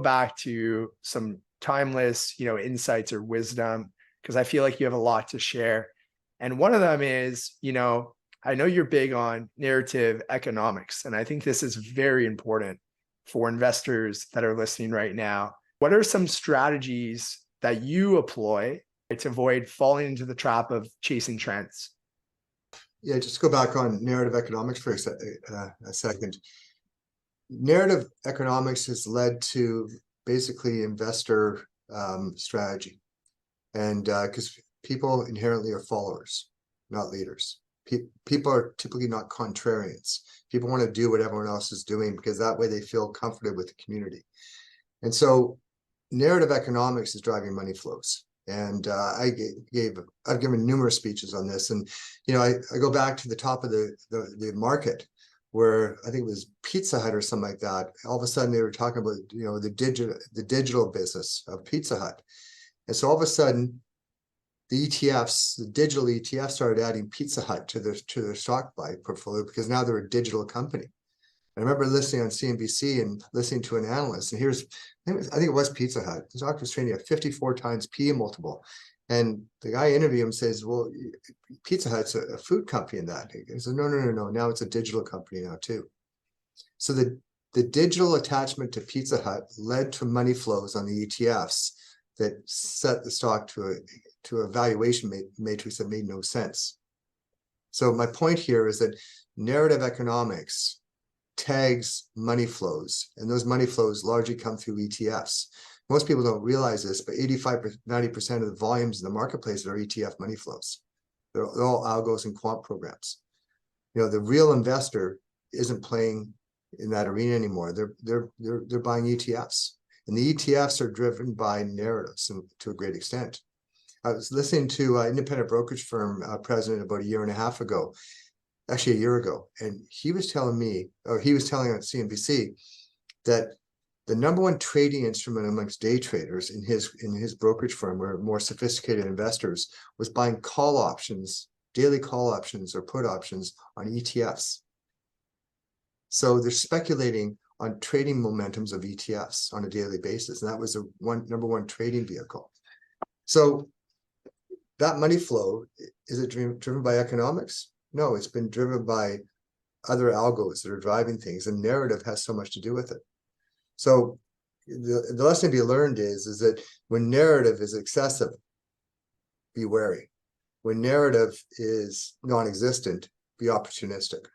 back to some timeless, insights or wisdom, because I feel like you have a lot to share. And one of them is, I know you're big on narrative economics, and I think this is very important for investors that are listening right now. What are some strategies that you employ to avoid falling into the trap of chasing trends? Yeah, just go back on narrative economics for a second. Narrative economics has led to basically investor strategy. And because people inherently are followers, not leaders. People are typically not contrarians. People want to do what everyone else is doing because that way they feel comforted with the community. And so narrative economics is driving money flows. And I've given numerous speeches on this. And, I go back to the top of the market where I think it was Pizza Hut or something like that. All of a sudden they were talking about, the digital business of Pizza Hut. And so all of a sudden, the ETFs, the digital ETFs started adding Pizza Hut to their stock buy portfolio because now they're a digital company. I remember listening on CNBC and listening to an analyst, and I think it was Pizza Hut. The stock was trading at 54 times PE multiple. And the guy interviewing him says, well, Pizza Hut's a food company in that. He says, no. Now it's a digital company now too. So the digital attachment to Pizza Hut led to money flows on the ETFs that set the stock to a valuation matrix that made no sense. So my point here is that narrative economics tags money flows, and those money flows largely come through ETFs. Most people don't realize this, but 85-90% of the volumes in the marketplace are ETF money flows. They're all algos and quant programs. The real investor isn't playing in that arena anymore. They're buying ETFs. And the ETFs are driven by narratives to a great extent. I was listening to an independent brokerage firm president about a year and a half ago, actually a year ago, and he was telling on CNBC that the number one trading instrument amongst day traders in his brokerage firm, where more sophisticated investors, was buying call options, daily call options or put options on ETFs. So they're speculating on trading momentums of ETFs on a daily basis. And that was the number one trading vehicle. So that money flow, is it driven by economics? No, it's been driven by other algos that are driving things, and narrative has so much to do with it. So the lesson to be learned is that when narrative is excessive, be wary. When narrative is non-existent, be opportunistic.